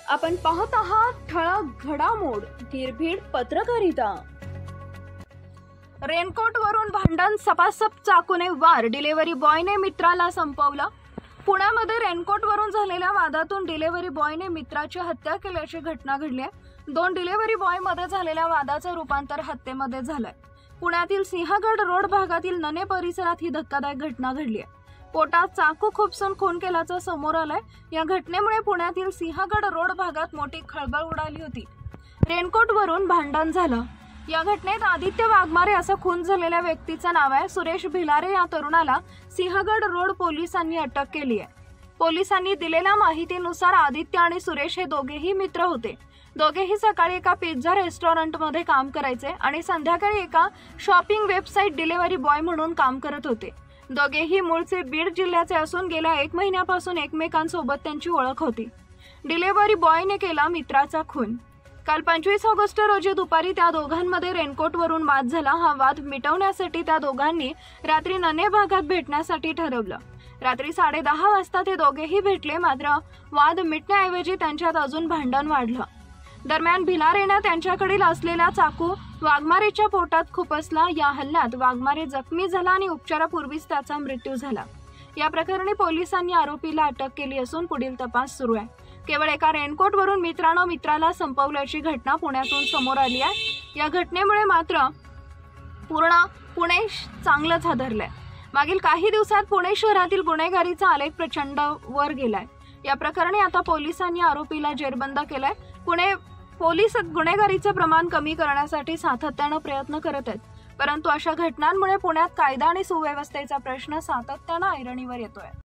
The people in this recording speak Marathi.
आपण पाहत आहात ठळक घडामोड गिरभीड पत्रकारिता। रेनकोट वरून भांडण, सपासप चाकूने वार, डिलिव्हरी बॉयने मित्राला संपवलं। पुण्यामध्ये रेनकोट वरून झालेल्या वादातून डिलिव्हरी बॉयने मित्राची हत्या केल्याची घटना घडली आहे। दोन डिलिव्हरी बॉय मध्ये झालेल्या वादाचं रूपांतर हत्येमध्ये झालंय। पुण्यातील सिंहगड रोड भागातील नने परिसरात ही धक्कादायक घटना घडली आहे। पोटात चाकू खुपसून खून केल्याचं समोर आलंय। या घटनेमुळे पुण्यातील सिंहगड रोड भागात मोठी खळबळ उडाली होती। रेनकोट वरून भांडण झालं। या घटनेत आदित्य वाघमारे असं खून झालेल्या व्यक्तीचं नाव आहे। सुरेश भिलारे या तरुणाला सिंहगड रोड पोलिसांनी अटक केली आहे। पोलिसांनी दिलेल्या माहितीनुसार आदित्य आणि सुरेश हे दोघेही मित्र होते। दोघेही सकाळी एका पिझ्झा रेस्टॉरंटमध्ये काम करायचे आणि संध्याकाळी एका शॉपिंग वेबसाईट डिलिव्हरी बॉय म्हणून काम करत होते। दोघेही मूळचे बीड जिल्ह्याचे असून गेल्या 1 महिन्यापासून एकमेकांसोबत त्यांची ओळख होती। डिलिव्हरी बॉयने केला मित्राचा खून। काल 25 ऑगस्ट रोजी दुपारी त्या दोघांमध्ये रेनकोट वरून वाद झाला। हा वाद मिटवण्यासाठी त्या दोघांनी रात्री नने भागात भेटण्यासाठी ठरवलं। रात्री 10:30 वाजता ते दोघेही भेटले, मात्र वाद मिटण्याऐवजी त्यांच्यात अजून भांडण वाढलं। दरम्यान भिलारेने त्यांच्याकडील असलेला चाकू वाघमारेच्या पोटात खुपसला। या हल्ल्यात वाघमारे जखमी झाला आणि उपचारापूर्वीच त्याचा मृत्यू झाला। या प्रकरणी पोलिसांनी आरोपीला अटक केली असून पुढील तपास सुरू आहे। केवळ एका रेनकोट वरून मित्रानं मित्राला संपवल्याची घटना पुण्यातून समोर आली आहे। या घटनेमुळे मात्र पूर्ण पुणे चांगलंच हादरलंय। मागील काही दिवसात पुणे शहरातील गुन्हेगारीचा आलेख प्रचंड वर गेलाय। या प्रकरणी आता पोलिसांनी आरोपीला जेरबंद केलाय। पुणे पोलीस गुन्हेगारीचे प्रमाण कमी करण्यासाठी सातत्यानं प्रयत्न करत आहेत, परंतु अशा घटनांमुळे पुण्यात कायदा आणि सुव्यवस्थेचा प्रश्न सातत्यानं ऐरणीवर येतोय।